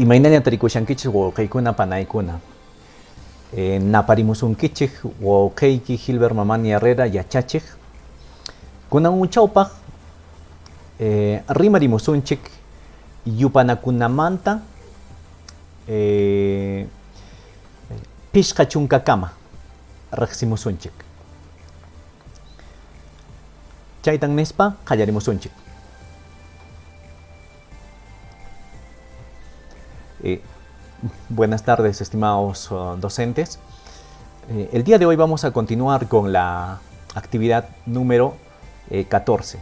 Imaynalla tarikushankichik wawqiykuna panaykuna. Naparimusunkichik wawqiyki Gilbert Mamani Herrera yachachiq. Kunan unchawpaq rimarimusunchik yupanakunamanta pishqa chunkakama riqsimusunchik. Chaytan nispa qallarimusunchik. Buenas tardes, estimados docentes. El día de hoy vamos a continuar con la actividad número 14,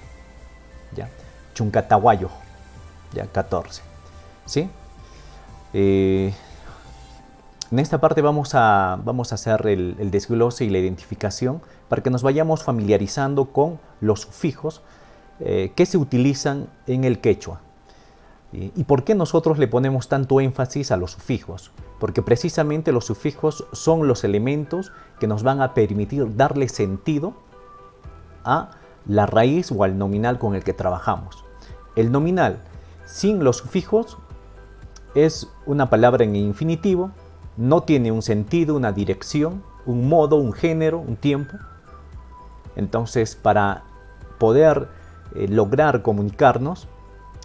¿ya? Chunkatahuayo, ya 14, ¿sí? En esta parte vamos a hacer el desglose y la identificación para que nos vayamos familiarizando con los sufijos que se utilizan en el quechua. ¿Y por qué nosotros le ponemos tanto énfasis a los sufijos? Porque precisamente los sufijos son los elementos que nos van a permitir darle sentido a la raíz o al nominal con el que trabajamos. El nominal sin los sufijos es una palabra en infinitivo, no tiene un sentido, una dirección, un modo, un género, un tiempo. Entonces, para poder lograr comunicarnos,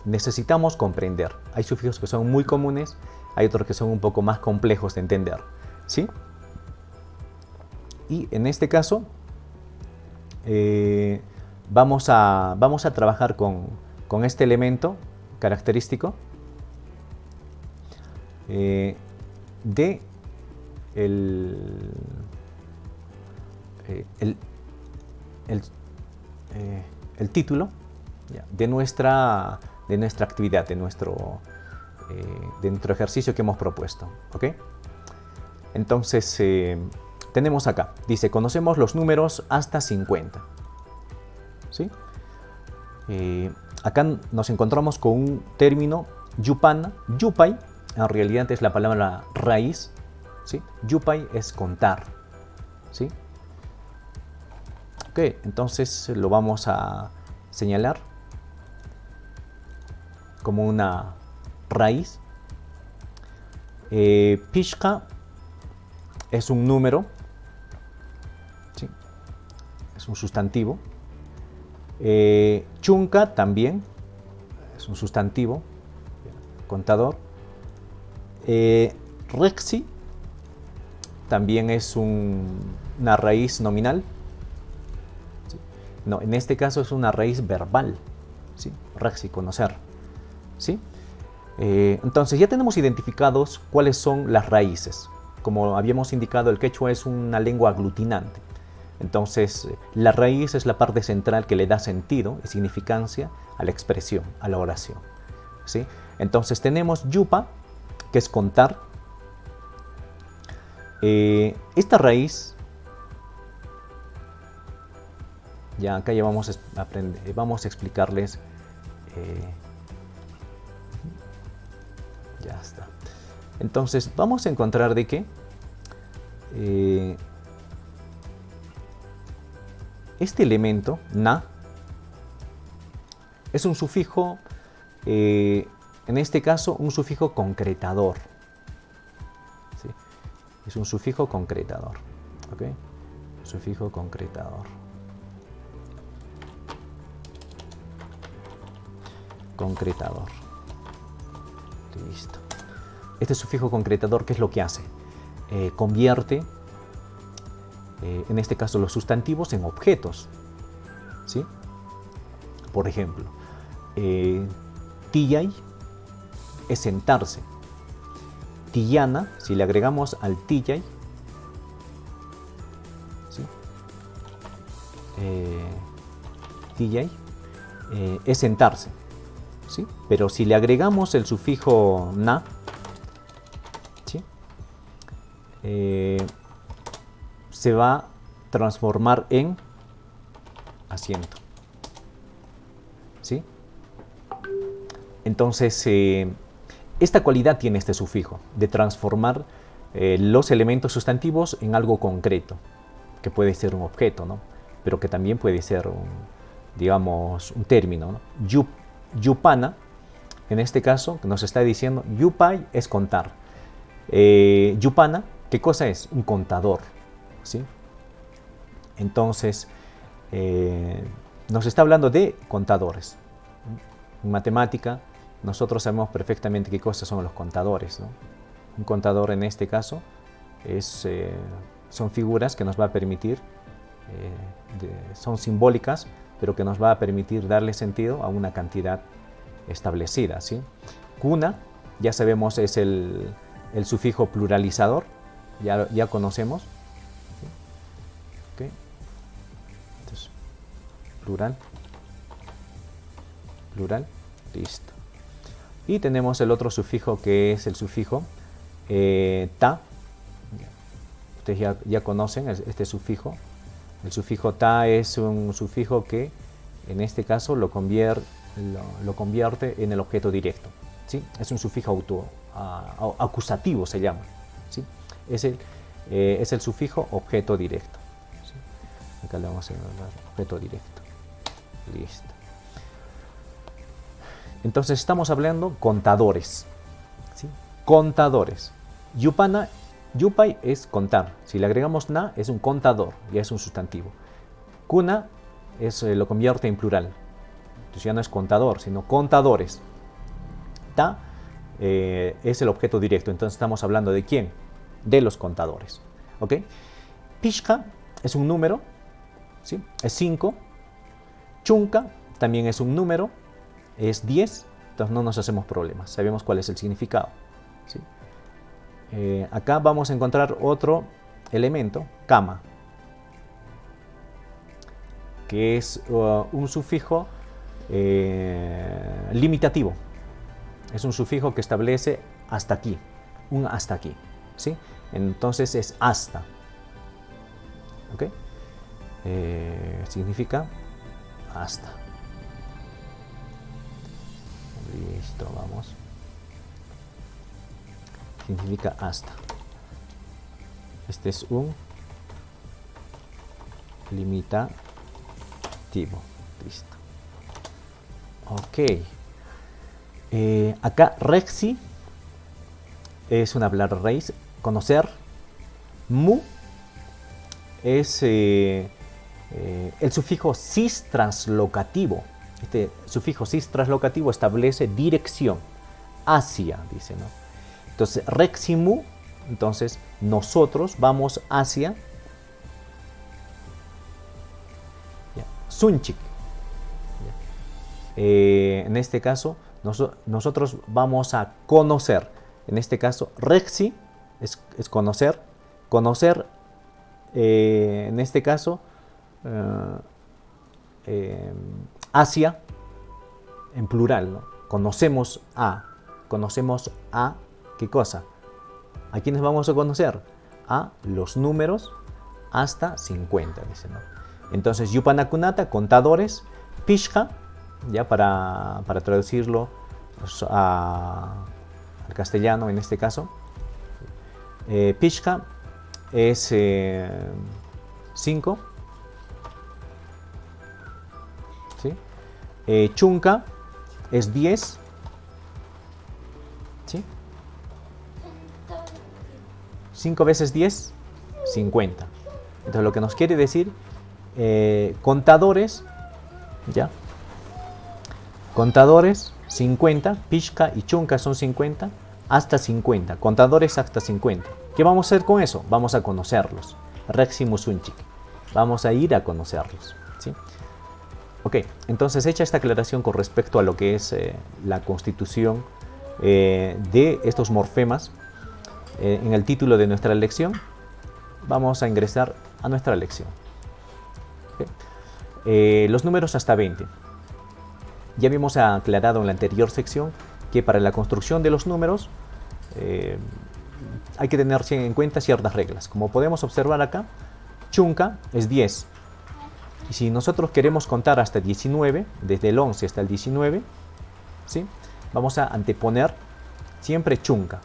necesitamos comprender. Hay sufijos que son muy comunes, hay otros que son un poco más complejos de entender, ¿sí? Y en este caso vamos a trabajar con este elemento característico de el título, ¿ya?, de nuestra actividad, de nuestro ejercicio que hemos propuesto, ¿ok? Entonces, tenemos acá, dice, conocemos los números hasta 50, ¿sí? Acá nos encontramos con un término yupana, yupay, en realidad es la palabra raíz, ¿sí? Yupay es contar, ¿sí? Ok, entonces lo vamos a señalar como una raíz. Pishka es un número, ¿sí?, es un sustantivo. Chunka también es un sustantivo, contador. Rexi también es una raíz nominal, ¿sí? No, en este caso es una raíz verbal, ¿sí? Rexi, conocer, ¿sí? Entonces ya tenemos identificados cuáles son las raíces. Como habíamos indicado, el quechua es una lengua aglutinante. Entonces la raíz es la parte central que le da sentido y significancia a la expresión, a la oración, ¿sí? Entonces tenemos yupa, que es contar. Esta raíz, ya acá ya vamos a explicarles. Ya está. Entonces vamos a encontrar de que este elemento, na, es un sufijo, en este caso un sufijo concretador, ¿sí? Es un sufijo concretador, ¿ok? Sufijo concretador. Concretador. Listo. Este sufijo concretador, ¿qué es lo que hace? Convierte, en este caso, los sustantivos en objetos, ¿sí? Por ejemplo, tiyay es sentarse. Tiyana, si le agregamos al tiyay, ¿sí?, tiyay es sentarse, ¿sí? Pero si le agregamos el sufijo na, ¿sí?, se va a transformar en asiento, ¿sí? Entonces, esta cualidad tiene este sufijo, de transformar los elementos sustantivos en algo concreto, que puede ser un objeto, ¿no?, pero que también puede ser digamos, un término, ¿no? Yupana en este caso, nos está diciendo Yupay es contar. Yupana, ¿qué cosa es? Un contador, ¿sí? Entonces, nos está hablando de contadores. En matemática, nosotros sabemos perfectamente qué cosas son los contadores, ¿no? Un contador en este caso son figuras que nos va a permitir, son simbólicas, pero que nos va a permitir darle sentido a una cantidad establecida, ¿sí? Cuna, ya sabemos, es el sufijo pluralizador, ya conocemos, ¿sí? Okay. Entonces, plural, listo. Y tenemos el otro sufijo que es el sufijo ta. Ustedes ya conocen este sufijo. El sufijo ta es un sufijo que en este caso lo convierte en el objeto directo, ¿sí? Es un sufijo acusativo, se llama, ¿sí? Es el sufijo objeto directo, ¿sí? Acá le vamos a llamar objeto directo. Listo. Entonces estamos hablando contadores, ¿sí? Contadores. Yupay es contar. Si le agregamos na, es un contador, ya es un sustantivo. Cuna lo convierte en plural. Entonces ya no es contador, sino contadores. Ta es el objeto directo. Entonces estamos hablando de quién? De los contadores. ¿Ok? Pishka es un número, ¿sí? Es 5. Chunka también es un número, es 10. Entonces no nos hacemos problemas. Sabemos cuál es el significado, ¿sí? Acá vamos a encontrar otro elemento, kama, que es un sufijo limitativo. Es un sufijo que establece hasta aquí, un hasta aquí, ¿sí? Entonces es hasta. ¿Ok? Significa hasta. Listo, vamos. Significa hasta. Este es un limitativo. Listo. Ok. Acá rexi es una palabra raíz. Conocer. Mu es el sufijo cis translocativo. Este sufijo cis translocativo establece dirección hacia, dice, ¿no? Entonces, reximu, entonces nosotros vamos hacia Sunchik. En este caso, nosotros vamos a conocer. En este caso, rexi es conocer. Conocer, en este caso, hacia, en plural, ¿no? Conocemos a, ¿qué cosa? ¿A quiénes vamos a conocer? A los números hasta 50, dice, ¿no? Entonces, Yupanakunata, contadores, Pishka, ya para traducirlo al castellano en este caso, Pishka es 5, ¿sí? Chunka es 10, ¿sí? 5 veces 10, 50. Entonces, lo que nos quiere decir, contadores, ¿ya? Contadores, 50, Pishka y Chunka son 50, hasta 50, contadores hasta 50. ¿Qué vamos a hacer con eso? Vamos a conocerlos. Reximus Unchik. Vamos a ir a conocerlos, ¿sí? Ok, entonces hecha esta aclaración con respecto a lo que es la constitución de estos morfemas en el título de nuestra lección, vamos a ingresar a nuestra lección. Okay. Los números hasta 20. Ya habíamos aclarado en la anterior sección que para la construcción de los números hay que tener en cuenta ciertas reglas. Como podemos observar acá, Chunka es 10. Y si nosotros queremos contar hasta 19, desde el 11 hasta el 19, ¿sí? Vamos a anteponer siempre Chunka.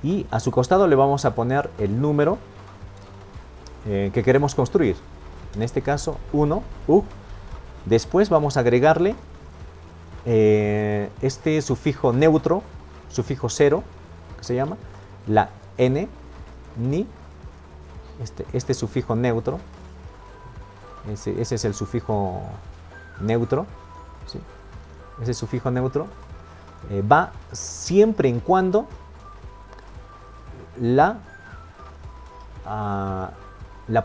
Y a su costado le vamos a poner el número que queremos construir. En este caso, 1, U. Después vamos a agregarle este sufijo neutro, sufijo cero, que se llama, la N, ni, este sufijo neutro, ese es el sufijo neutro, ¿sí? Ese sufijo neutro va siempre en cuando la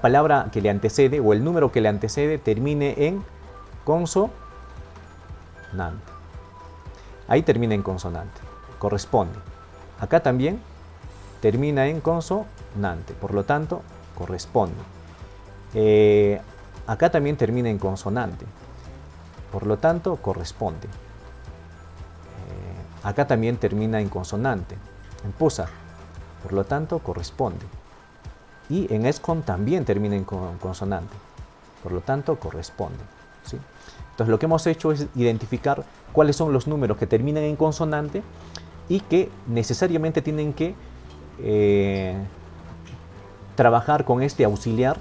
palabra que le antecede o el número que le antecede termine en consonante. Ahí termina en consonante, corresponde. Acá también termina en consonante, por lo tanto, corresponde. Acá también termina en consonante, por lo tanto, corresponde. Acá también termina en consonante, en pusa, por lo tanto, corresponde. Y en escon también termina en consonante, por lo tanto, corresponde, ¿sí? Entonces, lo que hemos hecho es identificar cuáles son los números que terminan en consonante y que necesariamente tienen que trabajar con este auxiliar,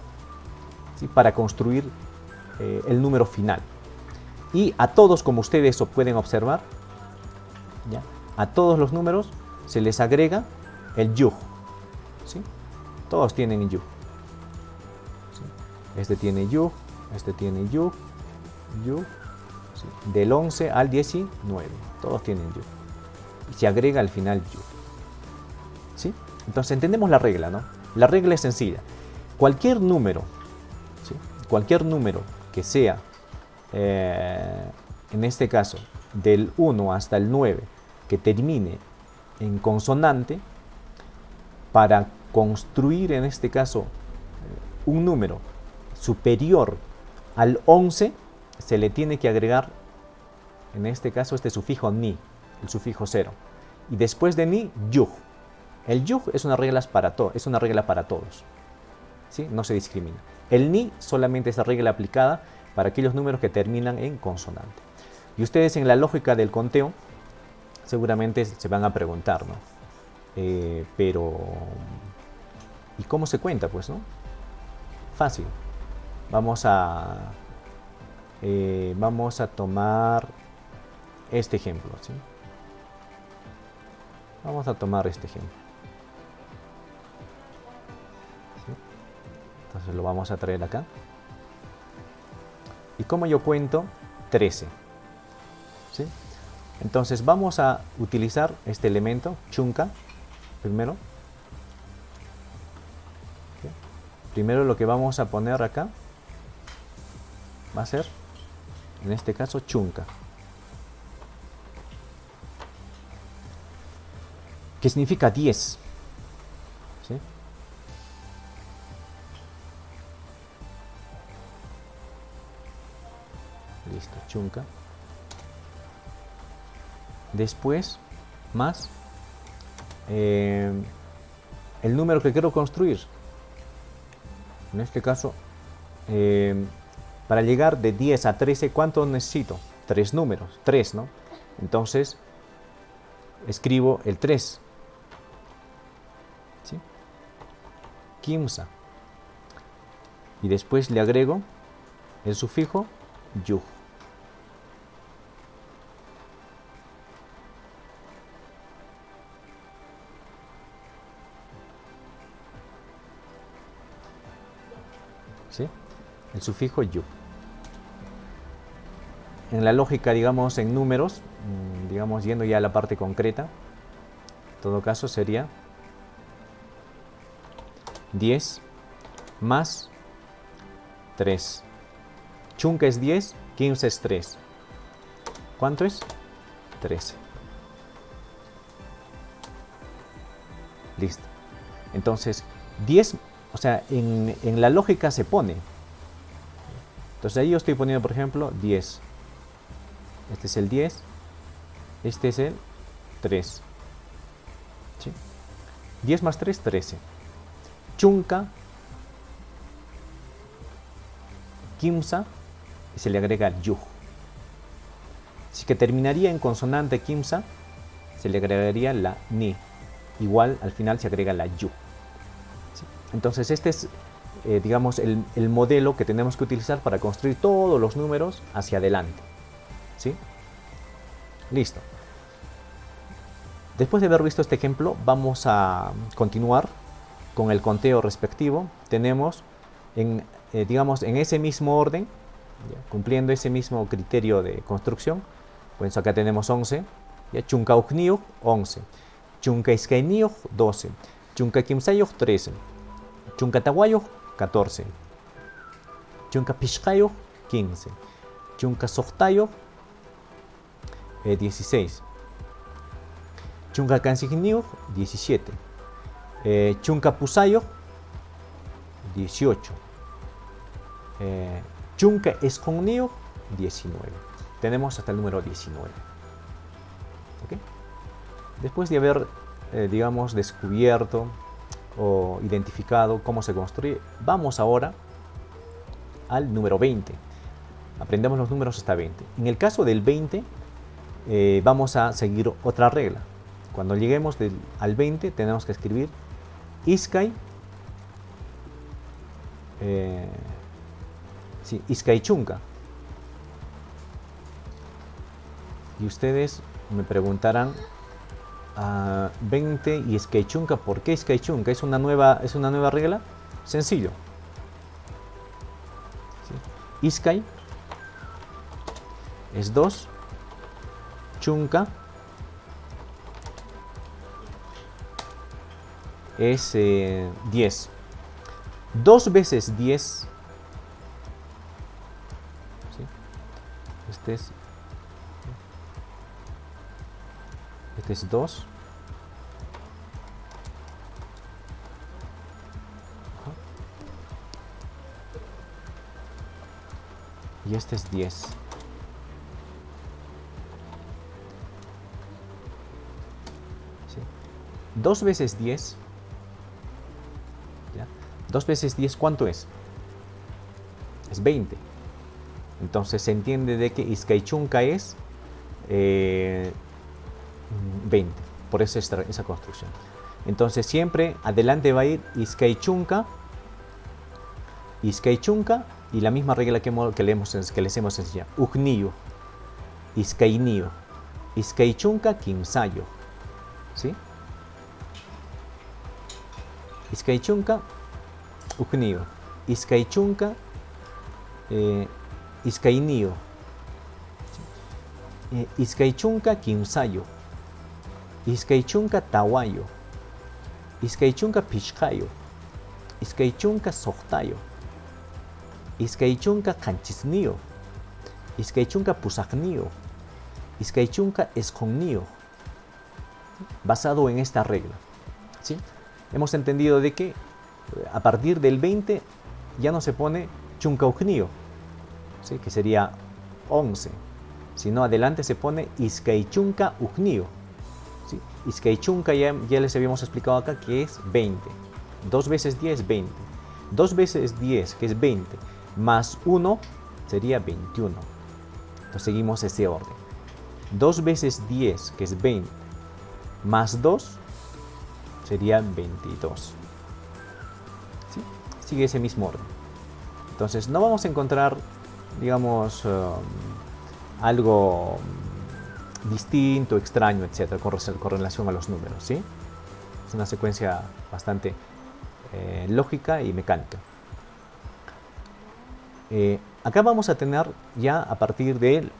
¿sí? Para construir el número final. Y a todos, como ustedes pueden observar, ¿ya? A todos los números se les agrega el yug, ¿sí? Todos tienen yug, ¿sí? Este tiene yug, este tiene yug, ¿sí? Del 11 al 19, todos tienen yug. Y se agrega al final yug, ¿sí? Entonces entendemos la regla, ¿no? La regla es sencilla. Cualquier número, ¿sí? Cualquier número que sea, en este caso, del 1 hasta el 9, que termine en consonante, para construir, en este caso, un número superior al 11, se le tiene que agregar, en este caso, este sufijo ni, el sufijo 0. Y después de ni, yug. El yug es una regla para todos, ¿sí? No se discrimina. El ni solamente es la regla aplicada para aquellos números que terminan en consonante. Y ustedes en la lógica del conteo seguramente se van a preguntar, ¿no? Pero, ¿y cómo se cuenta? Pues, ¿no? Fácil. Vamos a tomar este ejemplo, ¿sí? Vamos a tomar este ejemplo, ¿sí? Entonces lo vamos a traer acá. ¿Y cómo yo cuento? 13, ¿sí? Entonces vamos a utilizar este elemento, chunka, primero. ¿Sí? Primero lo que vamos a poner acá va a ser, en este caso, chunka. Que significa 10. ¿Sí? Listo, chunka. Después, más el número que quiero construir. En este caso, para llegar de 10 a 13, ¿cuánto necesito? 3 números, 3, ¿no? Entonces, escribo el 3. ¿Sí? Kimsa. Y después le agrego el sufijo yug. ¿Sí? El sufijo yug. En la lógica, digamos, en números, digamos, yendo ya a la parte concreta, en todo caso sería 10 más 3. Chunka es 10, 15 es 3. ¿Cuánto es? 13. Listo. Entonces, 10, o sea, en la lógica se pone. Entonces ahí yo estoy poniendo, por ejemplo, 10. Este es el 10. Este es el 3. ¿Sí? 10 más 3, 13. Chunka, kimsa, y se le agrega yug. Así que terminaría en consonante kimsa, se le agregaría la ni. Igual al final se agrega la yug. ¿Sí? Entonces este es, digamos, el modelo que tenemos que utilizar para construir todos los números hacia adelante. ¿Sí? Listo. Después de haber visto este ejemplo, vamos a continuar con el conteo respectivo. Tenemos, digamos, en ese mismo orden, ya, cumpliendo ese mismo criterio de construcción, pues acá tenemos 11, ya, chunka ukniuj 11, chunka iskayniyuj 12, chunka kimsayuj 13, chunka tawayuj 14, chunka pishqayuj 15, chunka soqtayuj 16, chunka kansikniyuj 17, chunka pusayuj 18, chunka esqonniyuj 19. Tenemos hasta el número 19. ¿Okay? Después de haber, digamos, descubierto o identificado cómo se construye, vamos ahora al número 20. Aprendemos los números hasta 20. En el caso del 20, vamos a seguir otra regla. Cuando lleguemos al 20, tenemos que escribir iskay, iskay chunka. Y ustedes me preguntarán, 20 y iskay chunka, ¿por qué iskay chunka? ¿Es una nueva regla? Sencillo. ¿Sí? Iskay es 2, chunka es 10. 2 veces 10, ¿sí? Este es 2. Y este es 10. ¿Sí? 2 veces 10. ¿Ya? 2 veces 10, ¿cuánto es? Es 20. Entonces se entiende de que iskay chunka es 20. Por eso esa construcción. Entonces siempre adelante va a ir iskay chunka, y la misma regla que les hemos enseñado. Ukniyu, iskayniyu, iskay chunka kimsayo. ¿Sí? Iskay chunka, ukniyu, iskay chunka, iskayniyu, iskay chunka kimsayo, iskay chunka tawayo, iskay chunka pishqayo, iskay chunka soqtayo, iskay chunka qanchisniyo, iskay chunka pusaqniyo, iskay chunka esqonniyo. Basado en esta regla, ¿sí? Hemos entendido de que a partir del 20 ya no se pone chunka ukniyo, ¿sí? Que sería 11, sino adelante se pone iskay chunka ukniyo. ¿Sí? Iskay chunka ya les habíamos explicado acá que es 20. 2 veces 10, 20. 2 veces 10, que es 20, más 1 sería 21. Entonces seguimos ese orden. 2 veces 10, que es 20, más 2 sería 22. ¿Sí? Sigue ese mismo orden. Entonces no vamos a encontrar, digamos, algo distinto, extraño, etcétera, con relación a los números, ¿sí? Es una secuencia bastante lógica y mecánica. Acá vamos a tener ya a partir del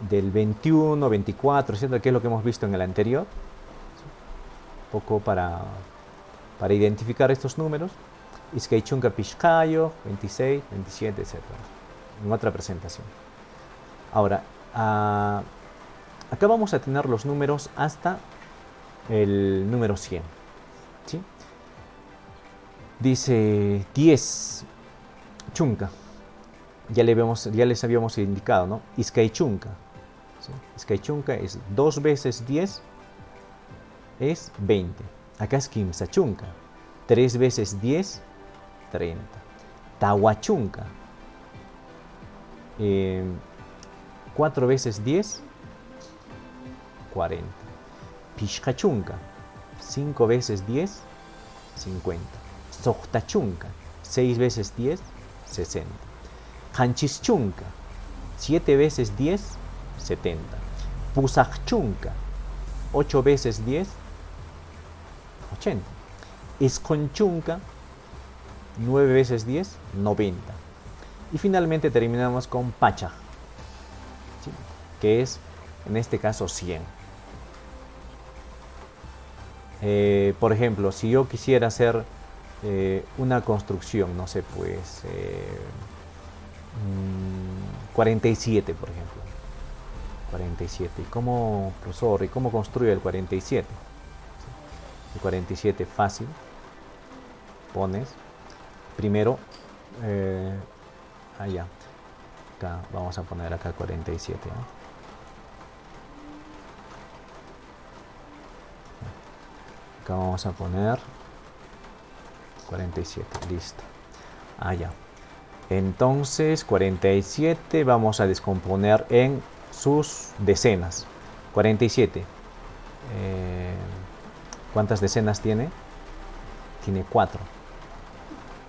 21, 24, etcétera, que es lo que hemos visto en el anterior. Un poco para identificar estos números. Iskay chunka pishqayo, 26, 27, etcétera, en otra presentación. Ahora, acá vamos a tener los números hasta el número 100. ¿Sí? Dice 10 chunka. Ya les habíamos indicado, ¿no? Iskay chunka. ¿Sí? Iskay chunka es 2 veces 10, es 20. Acá es kimsa chunka. 3 veces 10, 30. Tawa chunka. 4 veces 10, 40. Pishqa chunka. 5 veces 10, 50. Soqta chunka. 6 veces 10, 60. Qanchis chunka. 7 veces 10, 70. Pusachchunka, 8 veces 10, 80. Isconchunka, 9 veces 10, 90. Y finalmente terminamos con Pachaj, ¿sí? Que es, en este caso, 100. Por ejemplo, si yo quisiera hacer una construcción, no sé, pues 47, por ejemplo. 47. ¿Y cómo, profesor, y cómo construye el 47? El 47 fácil. Pones primero, allá, acá, vamos a poner acá 47, ¿no? Acá vamos a poner 47, listo. Allá. Entonces 47 vamos a descomponer en sus decenas. 47. ¿Cuántas decenas tiene? Tiene 4.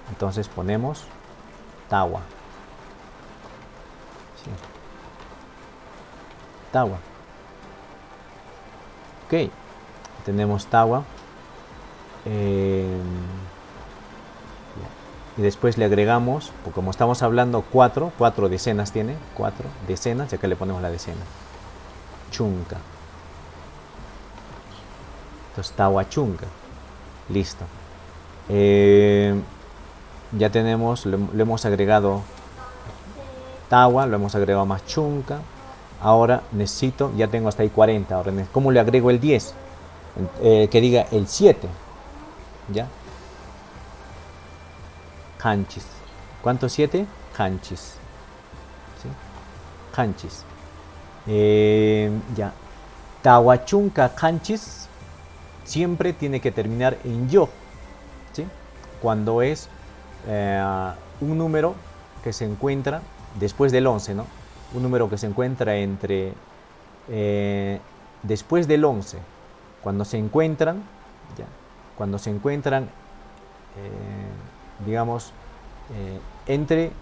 Entonces ponemos tawa. Sí. Tawa. Ok. Tenemos tawa. Y después le agregamos, porque como estamos hablando 4 decenas tiene, 4 decenas, y acá le ponemos la decena. Chunka. Entonces, tawa chunka. Listo. Ya tenemos, le hemos agregado tawa, lo hemos agregado más chunka. Ahora necesito, ya tengo hasta ahí 40. Ahora, ¿cómo le agrego el 10? Que diga el 7. ¿Ya? Kanchis. ¿Cuánto 7? Kanchis. ¿Sí? Kanchis. Ya. Tawachunka kanchis siempre tiene que terminar en yo. ¿Sí? Cuando es un número que se encuentra después del 11, ¿no? Un número que se encuentra entre después del 11. Cuando se encuentran, ¿ya? Cuando se encuentran, digamos, entre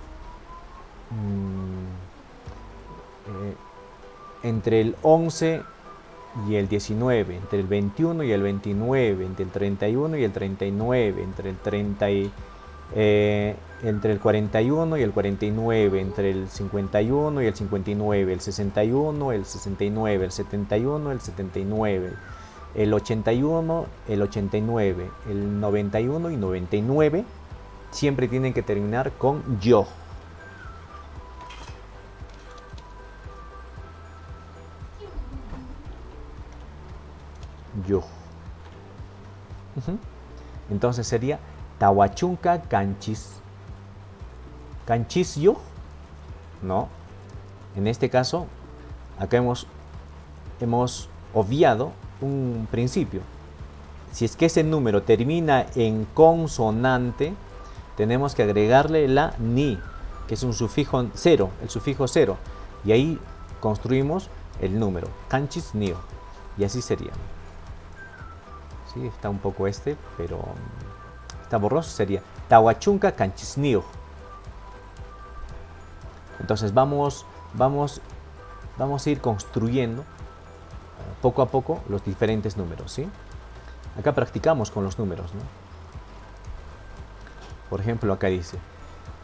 el 11 y el 19, entre el 21 y el 29, entre el 31 y el 39, entre el 41 y el 49, entre el 51 y el 59, el 61, el 69, el 71, el 79, el 81, el 89, el 91 y 99, siempre tienen que terminar con yo. Yo. Entonces sería Tawachunka kanchis. ¿Kanchis yo? No. En este caso, acá hemos obviado un principio. Si es que ese número termina en consonante, tenemos que agregarle la ni, que es un sufijo 0, el sufijo 0. Y ahí construimos el número. Kanchis nio. Y así sería. Sí, está un poco pero está borroso. Sería Tawachunka kanchis nio. Entonces vamos a ir construyendo poco a poco los diferentes números, ¿sí? Acá practicamos con los números, ¿no? Por ejemplo, acá dice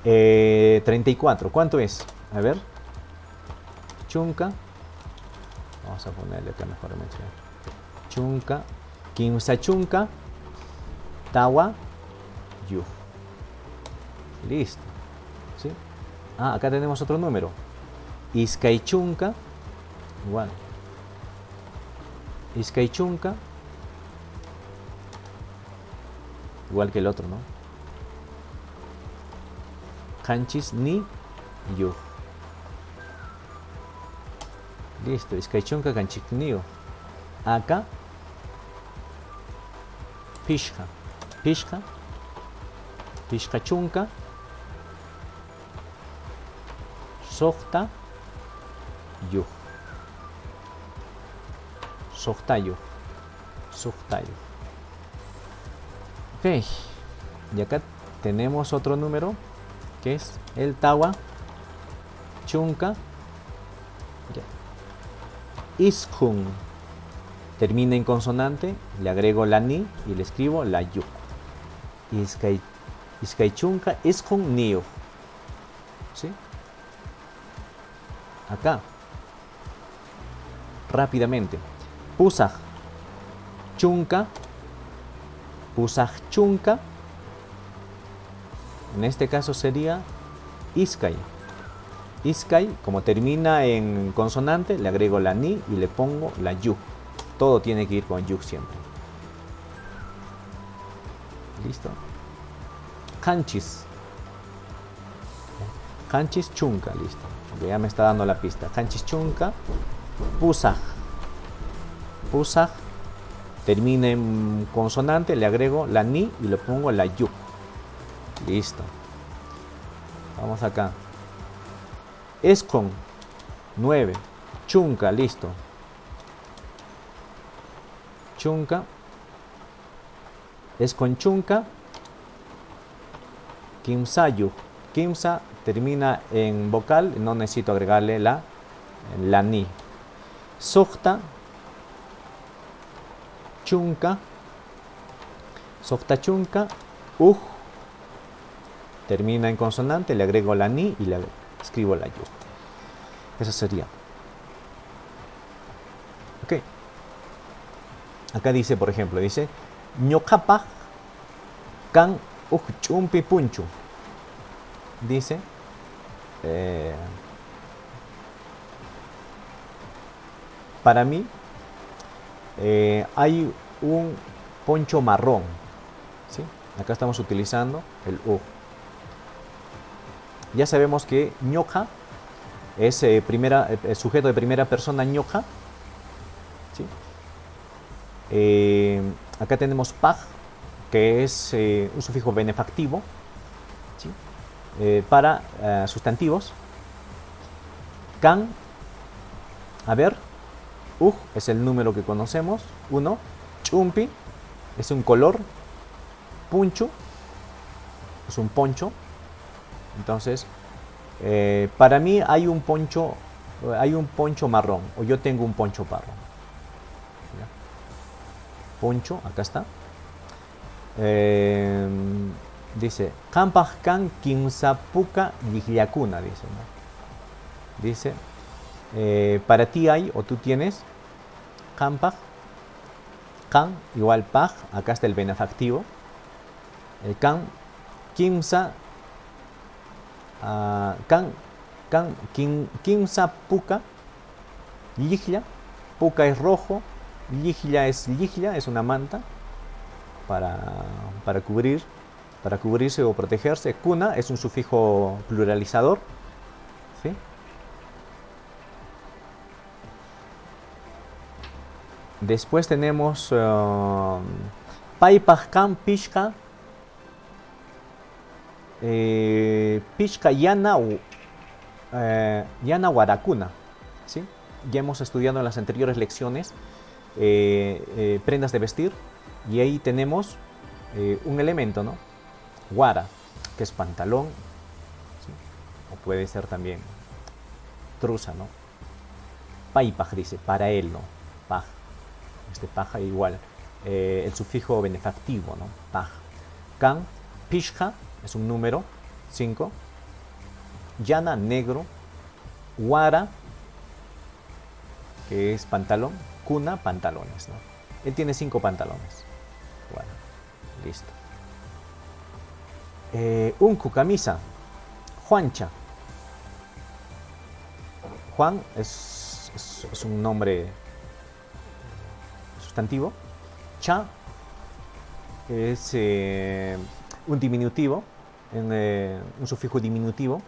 34. ¿Cuánto es? A ver. Chunka. Vamos a ponerle acá mejor mencionar. Chunka. Kimsa chunka. Tawa. Yu. Listo. ¿Sí? Ah, acá tenemos otro número. Iskaichunka. Igual. Iskaichunka. Igual que el otro, ¿no? Kanchis ni yu. Listo. Iskaichunka kanchis ni yu. Acá. Pishka. Pishka. Pishkachunka. Sokta yu. Sokta yu. Sokta yu. Ok. Y acá tenemos otro número que es el tawa chunka Ya. Iskun termina en consonante, le agrego la ni y le escribo la yu. Iskaichunka, iskun niu. ¿Sí? Acá. Rápidamente. Pusaj chunka. Pusaj chunka. En este caso sería Iskay. Iskay, como termina en consonante, le agrego la ni y le pongo la yu. Todo tiene que ir con yu siempre. ¿Listo? Kanchis. Kanchis chunka, listo. Ya me está dando la pista. Kanchis chunka. Pusaj. Pusaj. Termina en consonante, le agrego la ni y le pongo la yu. Listo. Vamos acá. Eskon 9. Chunka, listo. Chunka. Eskon chunka. Kimsayu. Kimsa termina en vocal, no necesito agregarle la ni. Sokta chunka. Sokta chunka. Termina en consonante, le agrego la ni y le escribo la yu. Eso sería. Ok. Acá dice, por ejemplo, dice ñoqapa kan chumpi punchu. Dice para mí hay un poncho marrón. ¿Sí? Acá estamos utilizando el Ya sabemos que ñoqa es sujeto de primera persona ñoqa. ¿Sí? Acá tenemos paj, que es un sufijo benefactivo. ¿Sí? Para sustantivos. Kan, a ver, es el número que conocemos, 1. Chumpi es un color. Punchu es un poncho. Entonces, para mí hay un poncho marrón, o yo tengo un poncho marrón. ¿Ya? Poncho, acá está. Dice, Kampaj kan kimsapuka yihyakuna, dice, ¿no? Dice, para ti hay, o tú tienes, Kampaj, kan igual paj, acá está el benefactivo. Kan, kimsa, kimsa puka, yihya, puka es rojo, yihya es una manta para cubrirse o protegerse. Kuna es un sufijo pluralizador. ¿Sí? Después tenemos paipaj kan pishka. Pishka yana warakuna. ¿Sí? Ya hemos estudiado en las anteriores lecciones prendas de vestir, y ahí tenemos un elemento, ¿no? Wara, que es pantalón, ¿sí? O puede ser también trusa, ¿no? Paipaj dice, para él, ¿no? Paj. Este paja igual. El sufijo benefactivo, ¿no? Paj. Kan, pishka, es un número, 5. Yana, negro. Wara, que es pantalón. Kuna, pantalones, ¿no? Él tiene 5 pantalones. Bueno, listo. Unku, camisa. Juancha. Juan es un nombre sustantivo. Cha es un diminutivo, un sufijo diminutivo,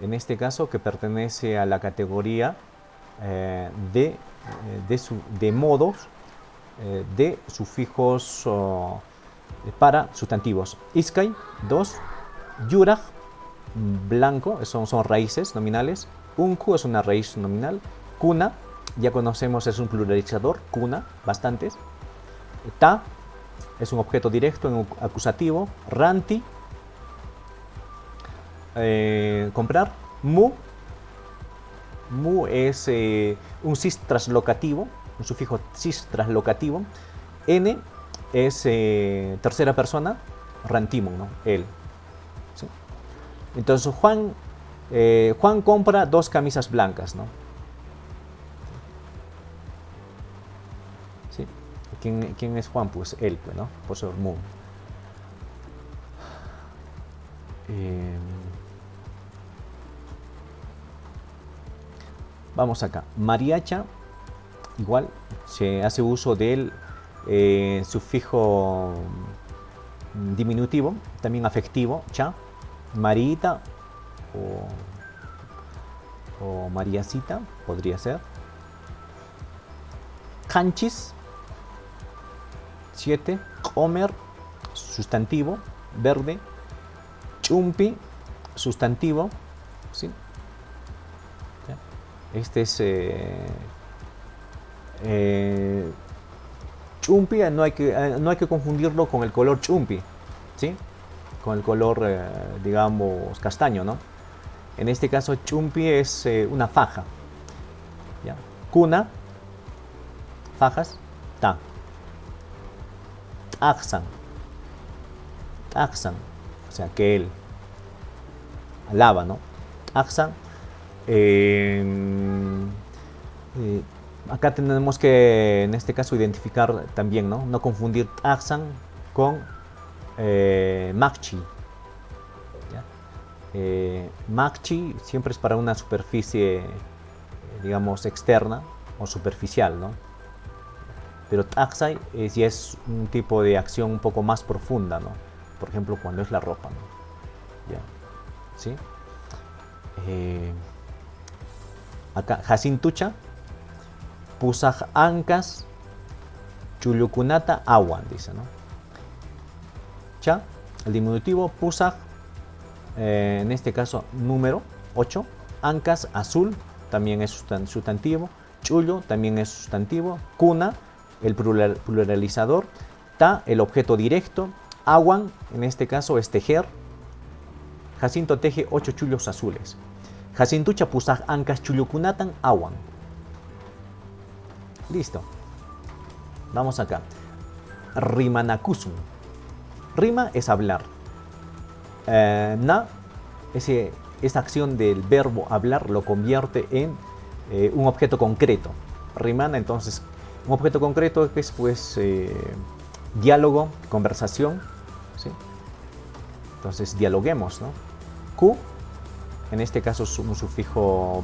en este caso que pertenece a la categoría de modos de sufijos para sustantivos. Iskay, 2. Yuraj, blanco, son raíces nominales. Unku es una raíz nominal. Kuna, ya conocemos, es un pluralizador. Kuna, bastantes. Ta es un objeto directo en un acusativo. Ranti, comprar. Mu Mu es un cis traslocativo, un sufijo cis traslocativo. N es tercera persona, rantimum, ¿no? Él. ¿Sí? Entonces Juan compra 2 camisas blancas, ¿no? ¿Sí? ¿Quién es Juan? Pues él, pues, ¿no? Por eso mu. Vamos acá. Mariacha, igual, se hace uso del sufijo diminutivo, también afectivo, cha. Mariita o Mariacita, podría ser. Canchis, 7. Comer, sustantivo, verde. Chumpi, sustantivo, ¿sí? Este es chumpi, no hay que confundirlo con el color chumpi, ¿sí? Con el color, digamos, castaño, ¿no? En este caso, chumpi es una faja. ¿Ya? Cuna, fajas, ta. Axan, o sea, que él alaba, ¿no? Axan. Acá tenemos que, en este caso, identificar también, ¿no? No confundir Axan con Makchi. Makchi siempre es para una superficie, digamos, externa o superficial, ¿no? Pero Taxai ya es un tipo de acción un poco más profunda, ¿no? Por ejemplo, cuando es la ropa, ¿no? ¿Ya? ¿Sí? Acá, Jacintucha, Pusaj Ancas, Chulukunata Awan, dice, ¿no? Cha, el diminutivo, Pusaj, en este caso número 8, Ancas, azul, también es sustantivo, Chullo, también es sustantivo, Cuna, el pluralizador, Ta, el objeto directo, Awan, en este caso es tejer. Jacinto teje 8 chullos azules. Jacintucha pusaj ancas chullukunatan awan. Listo. Vamos acá. Rimanakusun. Rima es hablar. Na, esa acción del verbo hablar lo convierte en un objeto concreto. Rimana, entonces, un objeto concreto es pues diálogo, conversación. ¿Sí? Entonces, dialoguemos, ¿no? Q, en este caso es un sufijo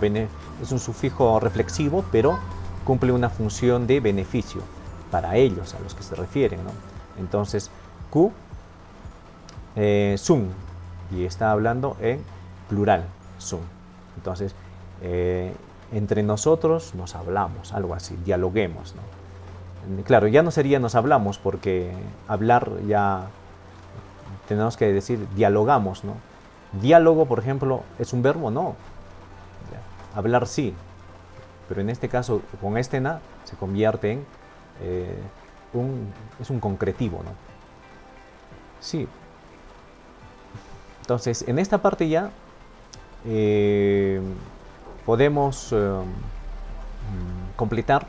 reflexivo, pero cumple una función de beneficio para ellos, a los que se refieren, ¿no? Entonces, Q, sum, y está hablando en plural, sum. Entonces, entre nosotros nos hablamos, algo así, dialoguemos, ¿no? Claro, ya no sería nos hablamos, porque hablar ya tenemos que decir dialogamos, ¿no? Diálogo, por ejemplo, ¿es un verbo? No. Hablar sí, pero en este caso, con este na, se convierte en es un concretivo, ¿no? Sí. Entonces, en esta parte ya podemos completar,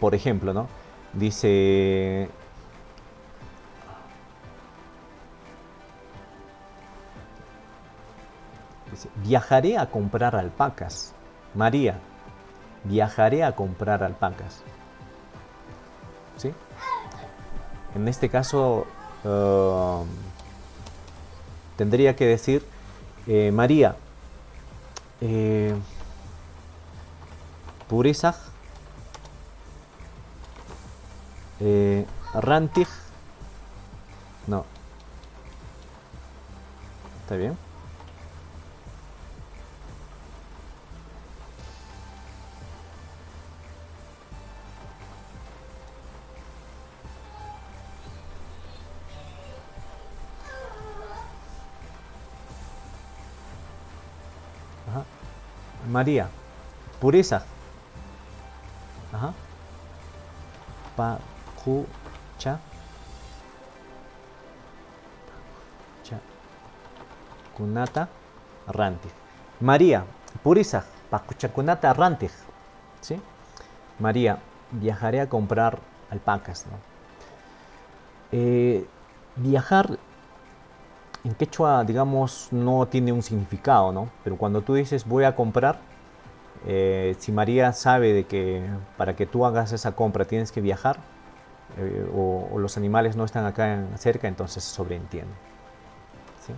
por ejemplo, ¿no? Dice, viajaré a comprar alpacas. María, viajaré a comprar alpacas. ¿Sí? En este caso, tendría que decir, María, purisaj, rantij, no. ¿Está bien? Ajá. María, pureza. Ajá. Pa, cu, cha. Cha. Kunata, ranti. María, Purisa, pakuchakunata rantij. ¿Sí? María, viajaré a comprar alpacas, ¿no? Viajar en quechua, digamos, no tiene un significado, ¿no? Pero cuando tú dices voy a comprar, si María sabe de que para que tú hagas esa compra tienes que viajar, o los animales no están acá cerca, entonces se sobreentiende. ¿Sí?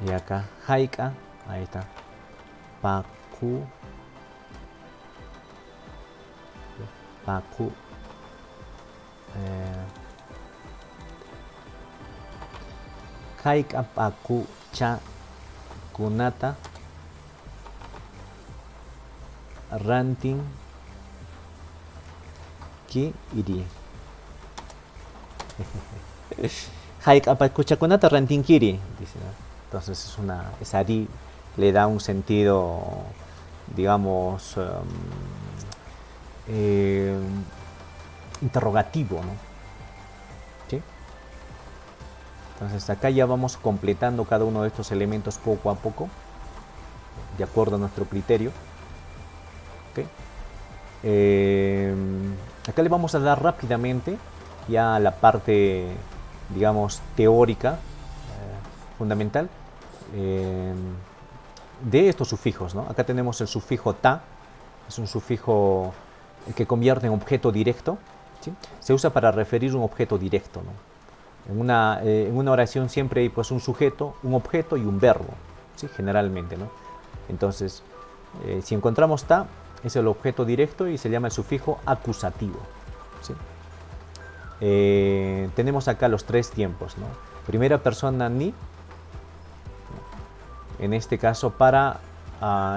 Y acá, haika, ahí está, paku, paku, haika paku cha kunata ranting ki iri. Haika paku cha kunata ranting kiri, dice, ¿no? Entonces esa ri le da un sentido, digamos, interrogativo, ¿no? ¿Sí? Entonces acá ya vamos completando cada uno de estos elementos poco a poco, de acuerdo a nuestro criterio. ¿Okay? Acá le vamos a dar rápidamente ya la parte, digamos, teórica, fundamental, de estos sufijos, ¿no? Acá tenemos el sufijo ta, es un sufijo que convierte en objeto directo, ¿sí? Se usa para referir un objeto directo, ¿no? En una oración siempre hay pues un sujeto, un objeto y un verbo, ¿sí? Generalmente, ¿no? Entonces, si encontramos ta, es el objeto directo y se llama el sufijo acusativo, ¿sí? Tenemos acá los tres tiempos, ¿no? Primera persona ni, en este caso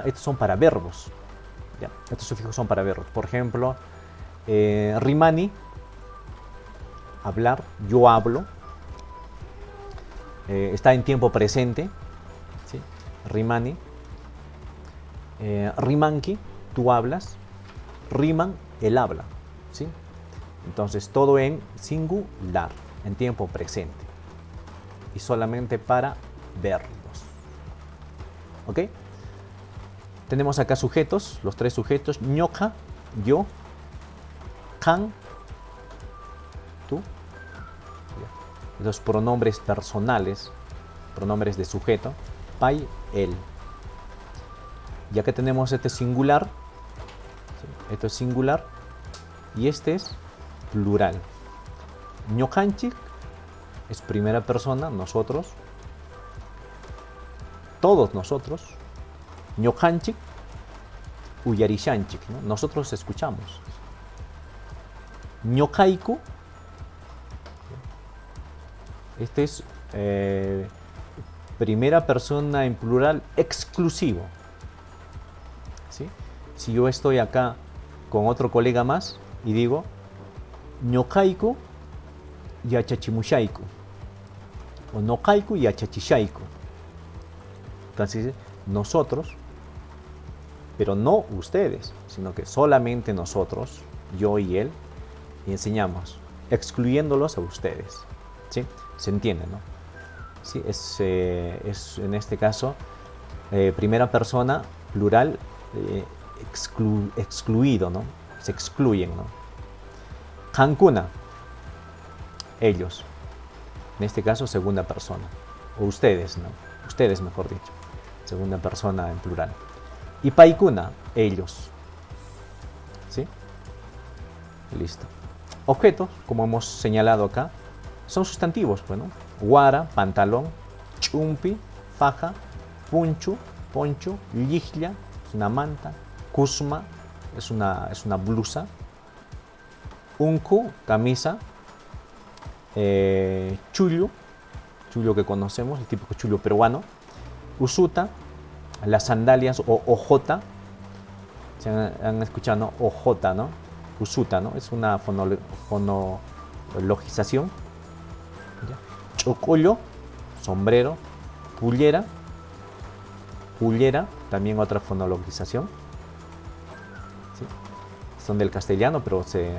estos son para verbos, ¿ya? Estos sufijos son para verbos. Por ejemplo, rimani, hablar, yo hablo, está en tiempo presente, ¿sí? Rimani. Rimanki, tú hablas. Riman, él habla, ¿sí? Entonces todo en singular, en tiempo presente y solamente para verbos. ¿Ok? Tenemos acá sujetos, los tres sujetos: ñoka, yo; kan, tú. Los pronombres personales, pronombres de sujeto: pai, él. Ya que tenemos este singular, ¿sí? Esto es singular y este es plural. Ñokanchik es primera persona, nosotros, todos nosotros. Ñokanchik, uyarishanchik, ¿no? Nosotros escuchamos. Ñokaiku, este es primera persona en plural exclusivo, ¿sí? Si yo estoy acá con otro colega más y digo ñokaiku yachachimushaiku o nokaiku yachachishaiku, entonces nosotros, pero no ustedes, sino que solamente nosotros, yo y él, y enseñamos, excluyéndolos a ustedes, ¿sí? ¿Se entiende, no? Sí, es en este caso primera persona plural, excluido, ¿no? Se excluyen, ¿no? Hankuna, ellos, en este caso segunda persona, o ustedes, ¿no? Ustedes, mejor dicho, segunda persona en plural. Y paikuna, ellos, ¿sí? Listo. Objetos, como hemos señalado acá, son sustantivos, bueno, guara, pantalón; chumpi, faja; punchu, poncho; lijla, es una manta; kusma, es una blusa; unku, camisa; chullo, chullo que conocemos, el típico chullo peruano; usuta, las sandalias, o ojota. Se han escuchado, ¿no? Ojota, ¿no? Usuta, ¿no? Es una fonologización. Chocollo, sombrero; pullera, pullera, también otra fonologización, ¿sí? Son del castellano, pero se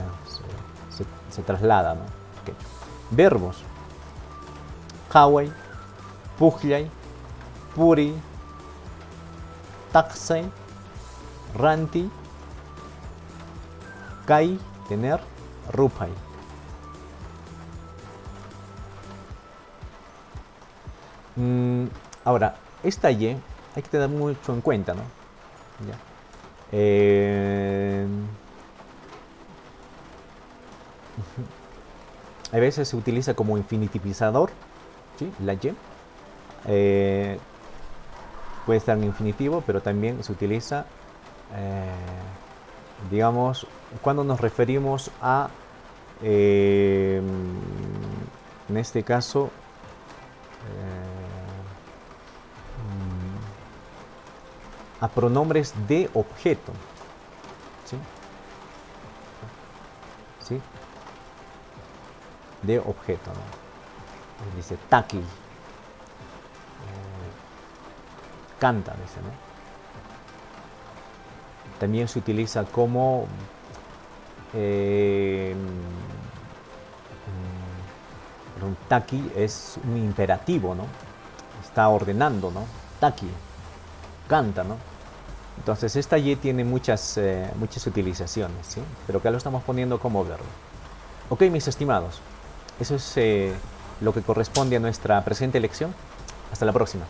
traslada, ¿no? Okay. Verbos: Hawai, Puglay, Puri, Taksay, Ranti, Kai, tener, Rupay. Ahora, esta Y hay que tener mucho en cuenta, ¿no? ¿Ya? A veces se utiliza como infinitivizador, ¿sí? La Y. Puede estar en infinitivo, pero también se utiliza, digamos, cuando nos referimos a, en este caso, a pronombres de objeto. ¿Sí? ¿Sí? De objeto, ¿no? Dice taki, canta, dice, ¿no? También se utiliza como taki es un imperativo, ¿no? Está ordenando, ¿no? Taki, canta, ¿no? Entonces esta Y tiene muchas utilizaciones, ¿sí? Pero acá lo estamos poniendo como verbo. Ok, mis estimados, eso es lo que corresponde a nuestra presente lección. Hasta la próxima.